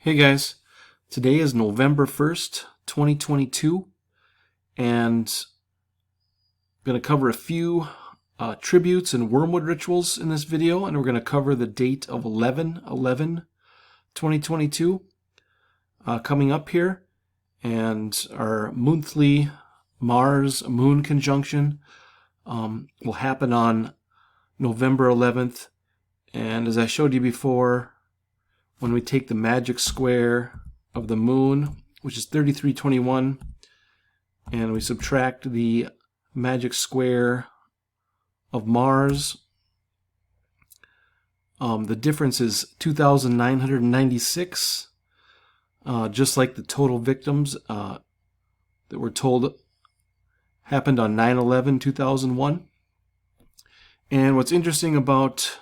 Hey guys, today is November 1st, 2022, and I'm going to cover a few tributes and Wormwood Rituals in this video, and we're going to cover the date of 11/11/2022 coming up here, and our monthly Mars-Moon conjunction will happen on November 11th, and as I showed you before, when we take the magic square of the moon, which is 3321, and we subtract the magic square of Mars, the difference is 2,996, just like the total victims that were told happened on 9/11/2001. And what's interesting about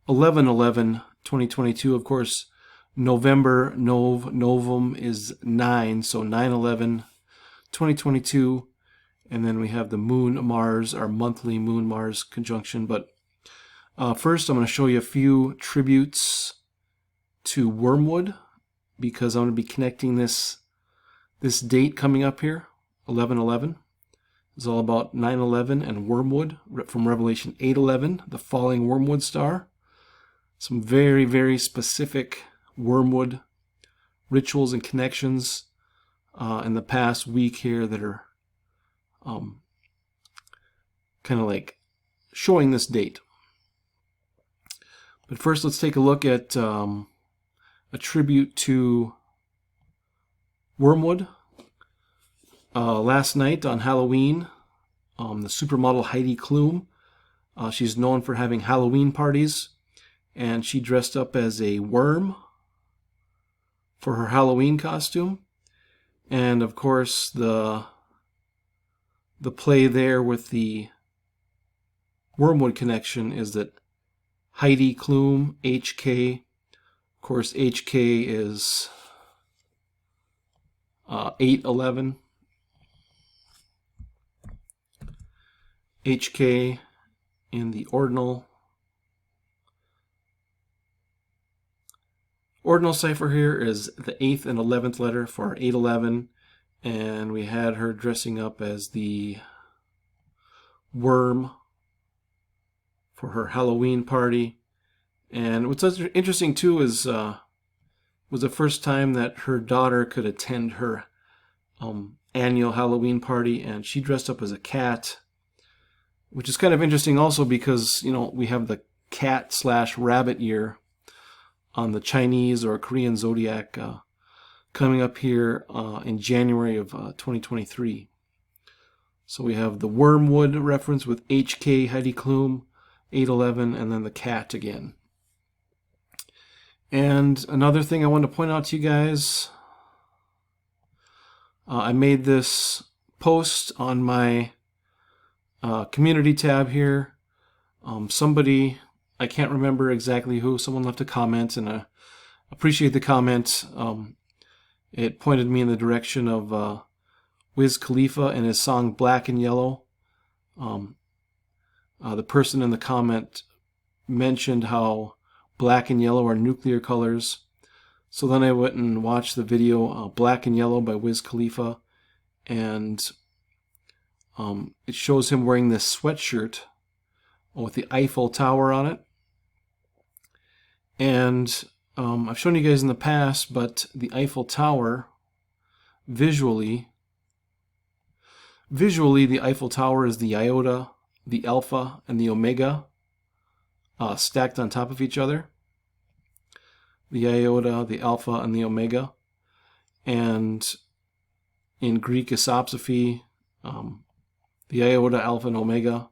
11/11/2022, of course, November, Novum is 9, so 9/11/2022, and then we have the Moon-Mars, our monthly Moon-Mars conjunction. But first I'm going to show you a few tributes to Wormwood, because I'm going to be connecting this date coming up here, 11/11. It's all about 9/11 and Wormwood from Revelation 8:11, the falling Wormwood star. Some very, very specific Wormwood rituals and connections in the past week here that are kind of like showing this date. But first, let's take a look at a tribute to Wormwood. Last night on Halloween, the supermodel Heidi Klum, she's known for having Halloween parties, and she dressed up as a worm for her Halloween costume. And of course, the play there with the Wormwood connection is that Heidi Klum, HK, of course HK is 8/11. HK in the ordinal cipher here is the 8th and 11th letter for 8/11, and we had her dressing up as the worm for her Halloween party. And what's interesting too is was the first time that her daughter could attend her annual Halloween party, and she dressed up as a cat, which is kind of interesting also because, you know, we have the cat/rabbit year on the Chinese or Korean zodiac coming up here in January of 2023. So we have the Wormwood reference with HK, Heidi Klum, 8/11, and then the cat again. And another thing I want to point out to you guys, I made this post on my community tab here. Somebody, I can't remember exactly who, someone left a comment, and I appreciate the comment. It pointed me in the direction of Wiz Khalifa and his song Black and Yellow. The person in the comment mentioned how black and yellow are nuclear colors. So then I went and watched the video Black and Yellow by Wiz Khalifa, and it shows him wearing this sweatshirt with the Eiffel Tower on it. And I've shown you guys in the past, but the Eiffel Tower, visually the Eiffel Tower is the iota, the alpha, and the omega stacked on top of each other. The iota, the alpha, and the omega. And in Greek isopsophy, the iota, alpha, and omega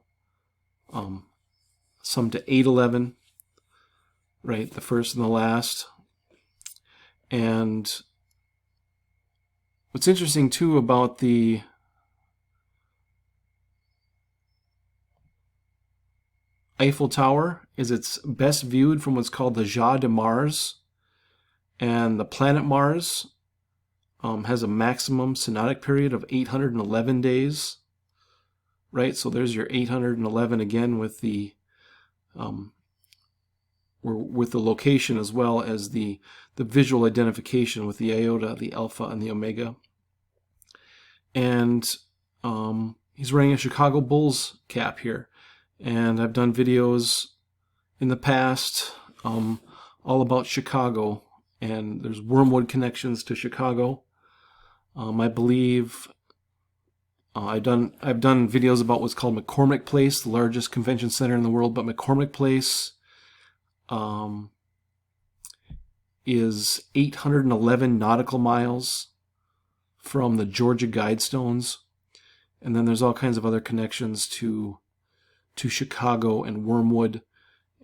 sum to 8/11, right? The first and the last. And what's interesting too about the Eiffel Tower is it's best viewed from what's called the Jade de Mars, and the planet Mars has a maximum synodic period of 811 days, right? So there's your 811 again with the with the location as well as the visual identification with the iota, the alpha, and the omega. And he's wearing a Chicago Bulls cap here. And I've done videos in the past all about Chicago, and there's Wormwood connections to Chicago. I believe I've done videos about what's called McCormick Place, the largest convention center in the world, but McCormick Place is 811 nautical miles from the Georgia Guidestones, and then there's all kinds of other connections to Chicago and Wormwood,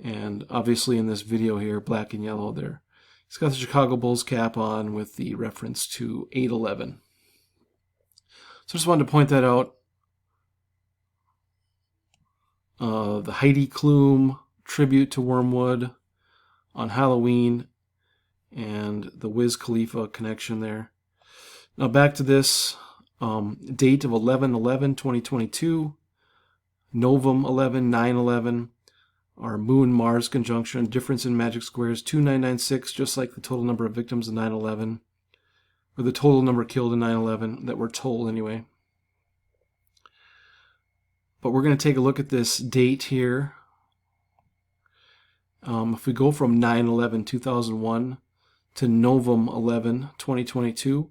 and obviously in this video here, black and yellow there, he's got the Chicago Bulls cap on with the reference to 811. So just wanted to point that out. The Heidi Klum tribute to Wormwood on Halloween, and the Wiz Khalifa connection there. Now back to this date of 11/11/2022, Novum 11, 9/11, our Moon-Mars conjunction, difference in magic squares 2996, just like the total number of victims in 9/11, or the total number killed in 9/11 that we're told anyway. But we're going to take a look at this date here. If we go from 9/11/2001 to Novum 11/2022,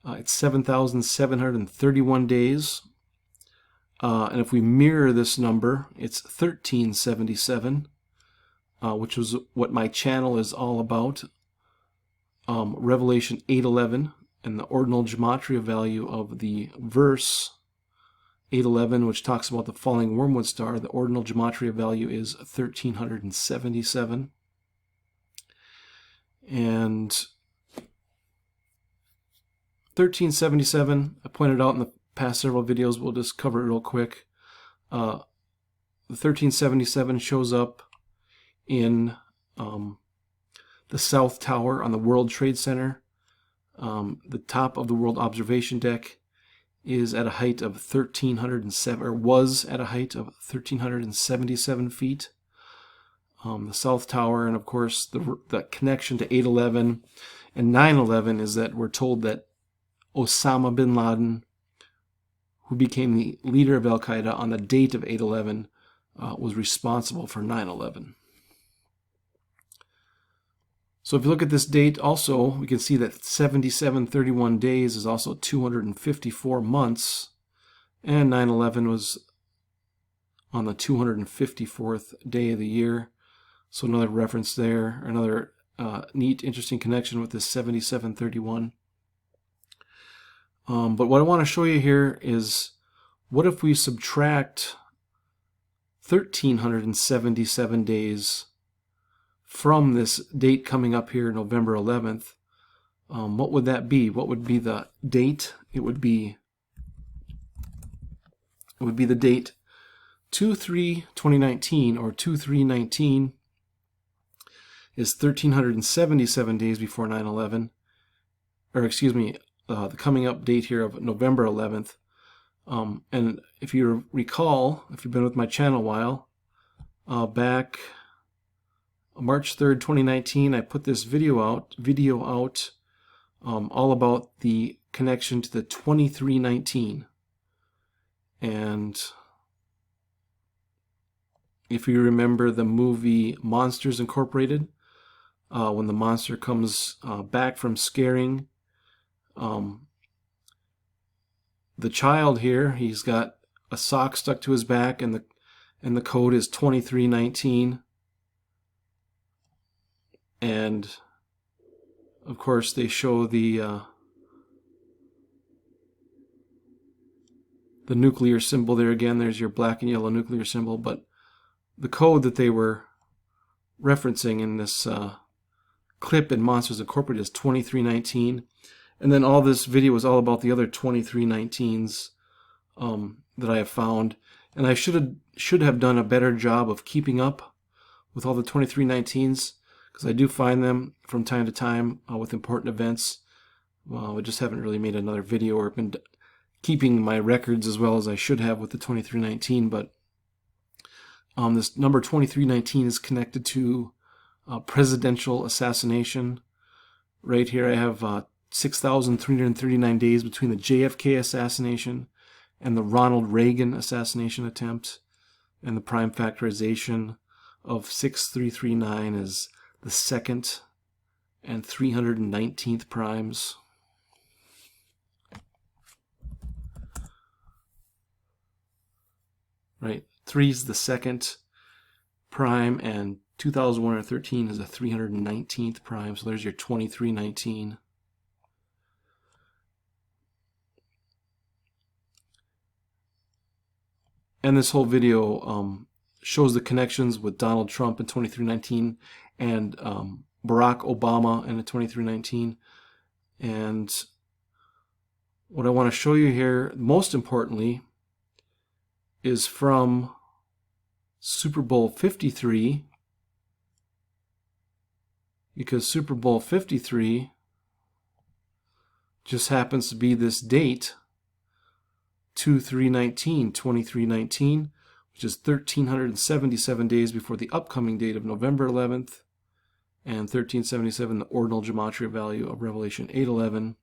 it's 7,731 days. And if we mirror this number, it's 1377, which was what my channel is all about. Revelation 8:11 and the ordinal gematria value of the verse 8:11, which talks about the falling wormwood star, the ordinal gematria value is 1377. And 1377, I pointed out in the past several videos, we'll just cover it real quick. The 1377 shows up in the South Tower on the World Trade Center. The top of the World Observation Deck is at a height of 1,307, or was at a height of 1,377 feet. The South Tower, and of course the connection to 8/11 and 9/11 is that we're told that Osama bin Laden, who became the leader of Al-Qaeda on the date of 8/11, was responsible for 9/11. So if you look at this date also, we can see that 7731 days is also 254 months, and 9/11 was on the 254th day of the year. So another reference there, another neat, interesting connection with this 7731. But what I want to show you here is, what if we subtract 1,377 days from this date coming up here, November 11th? What would that be? What would be the date? It would be the date 2/3/2019, or 2/3/19 is 1,377 days before 9/11, or excuse me, the coming up date here of November 11th. And if you recall, if you've been with my channel a while, back March 3rd, 2019, I put this video out all about the connection to the 2319. And if you remember the movie Monsters Incorporated, when the monster comes back from scaring the child here, he's got a sock stuck to his back, and the code is 2319. And of course they show the nuclear symbol there again. There's your black and yellow nuclear symbol, but the code that they were referencing in this clip in Monsters Incorporated is 2319. And then all this video is all about the other 2319s that I have found. And I should have done a better job of keeping up with all the 2319s, because I do find them from time to time with important events. Well, I just haven't really made another video or been keeping my records as well as I should have with the 2319. But this number 2319 is connected to presidential assassination. Right here I have 6,339 days between the JFK assassination and the Ronald Reagan assassination attempt, and the prime factorization of 6339 is the second and 319th primes. Right, 3 is the second prime, and 2113 is the 319th prime, so there's your 2319. And this whole video shows the connections with Donald Trump in 2319 and Barack Obama in 2319. And what I want to show you here, most importantly, is from Super Bowl 53, because Super Bowl 53 just happens to be this date, 2319, which is 1,377 days before the upcoming date of November 11th, and 1377, the ordinal Gematria value of Revelation 8:11.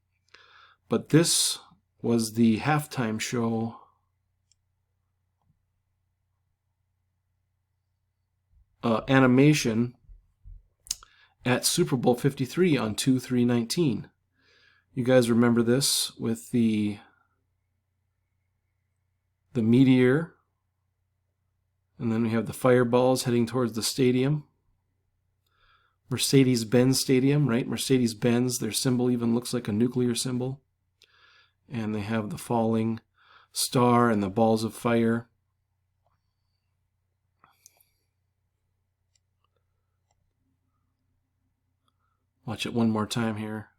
But this was the halftime show animation at Super Bowl 53 on 2/3/19. You guys remember this with the meteor, and then we have the fireballs heading towards the stadium. Mercedes-Benz Stadium, right? Mercedes-Benz, their symbol even looks like a nuclear symbol. And they have the falling star and the balls of fire. Watch it one more time here.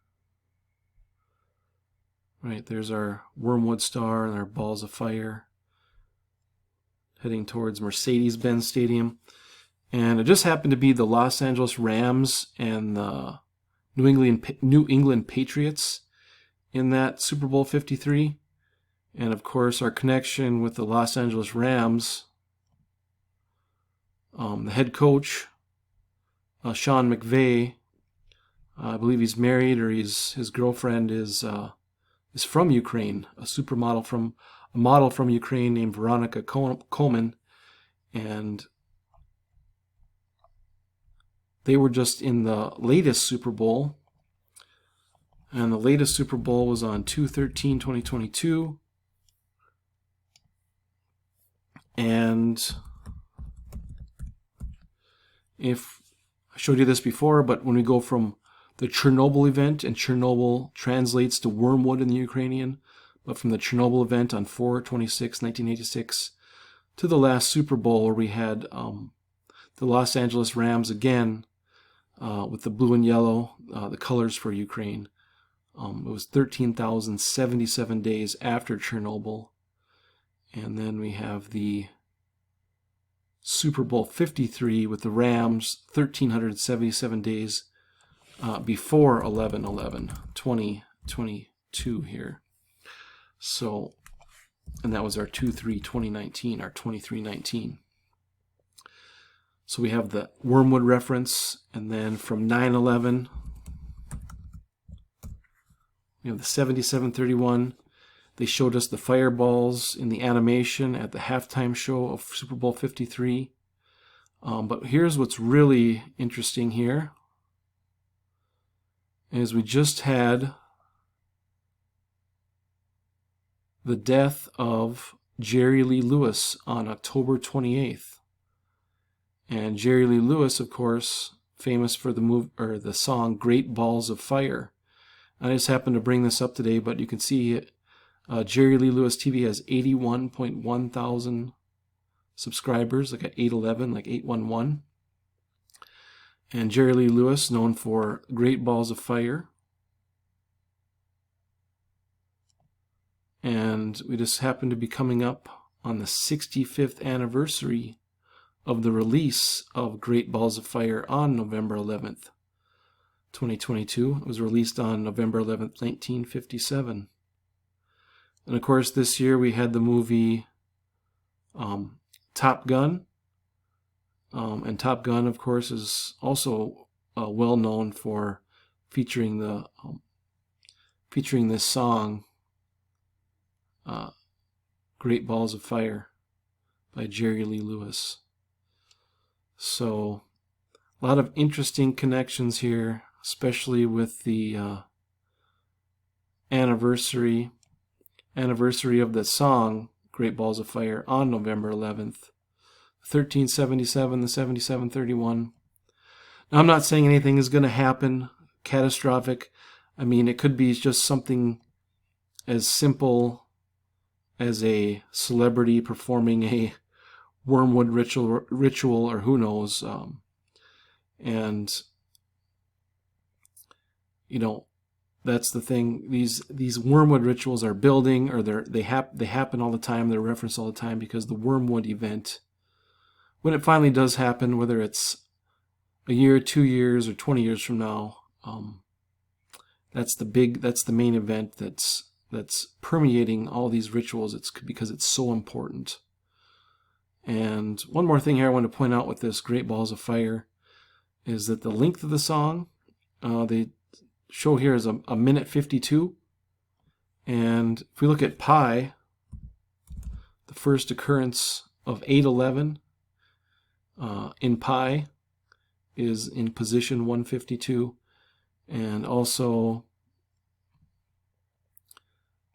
Right, there's our Wormwood star and our balls of fire heading towards Mercedes-Benz Stadium. And it just happened to be the Los Angeles Rams and the New England Patriots in that Super Bowl 53. And of course, our connection with the Los Angeles Rams, the head coach, Sean McVay, I believe he's married, or his girlfriend is from Ukraine, a model from Ukraine named Veronica Coleman, and they were just in the latest Super Bowl, and the latest Super Bowl was on 2/13/2022, and if I showed you this before, but when we go from the Chernobyl event, and Chernobyl translates to wormwood in the Ukrainian, but from the Chernobyl event on 4/26/1986 to the last Super Bowl, where we had the Los Angeles Rams again with the blue and yellow, the colors for Ukraine. It was 13,077 days after Chernobyl. And then we have the Super Bowl 53 with the Rams, 1,377 days before 11/11/2022 here. So, and that was our 2/3/2019, our 2319. So we have the Wormwood reference, and then from 9/11, we have the 7731. They showed us the fireballs in the animation at the halftime show of Super Bowl 53. But here's what's really interesting here, is we just had the death of Jerry Lee Lewis on October 28th. And Jerry Lee Lewis, of course, famous for the song Great Balls of Fire. I just happened to bring this up today, but you can see Jerry Lee Lewis TV has 81.1 thousand subscribers, like at 811, like 811. And Jerry Lee Lewis, known for Great Balls of Fire. And we just happen to be coming up on the 65th anniversary of the release of Great Balls of Fire on November 11th, 2022. It was released on November 11th, 1957. And of course, this year we had the movie Top Gun, And Top Gun, of course, is also well known for featuring this song, "Great Balls of Fire" by Jerry Lee Lewis. So a lot of interesting connections here, especially with the anniversary of the song "Great Balls of Fire" on November 11th, 1377, the 7731. Now, I'm not saying anything is going to happen catastrophic. I mean, it could be just something as simple as a celebrity performing a Wormwood ritual, or who knows. And you know, that's the thing. These Wormwood rituals are building, or they happen all the time. They're referenced all the time because the Wormwood event, when it finally does happen, whether it's a year, 2 years, or 20 years from now, that's the main event that's permeating all these rituals. It's because it's so important. And one more thing here I want to point out with this "Great Balls of Fire" is that the length of the song, they show here, is a minute 52. And if we look at pi, the first occurrence of 811 in pi is in position 152. And also,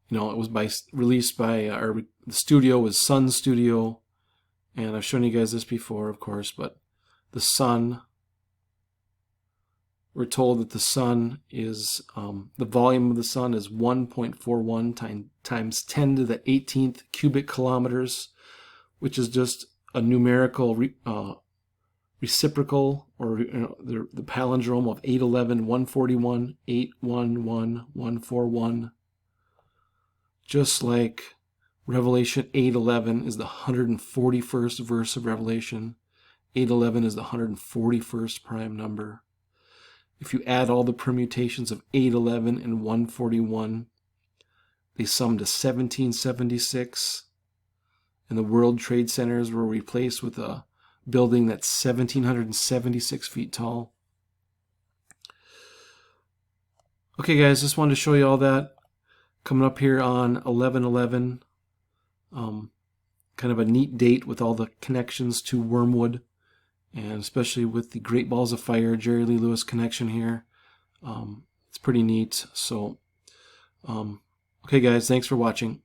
it was released by the studio was Sun Studio, and I've shown you guys this before, of course, but the Sun, we're told that the Sun is, the volume of the Sun is 1.41 times 10 to the 18th cubic kilometers, which is just a numerical reciprocal, or the palindrome of 811, 141, 811, 141. Just like Revelation 8:11 is the 141st verse of Revelation, 8:11 is the 141st prime number. If you add all the permutations of 8:11 and 141, they sum to 1776, and the World Trade Centers were replaced with a building that's 1,776 feet tall. Okay, guys, just wanted to show you all that. Coming up here on 11/11, kind of a neat date with all the connections to Wormwood, and especially with the Great Balls of Fire, Jerry Lee Lewis connection here. It's pretty neat. So, okay, guys, thanks for watching.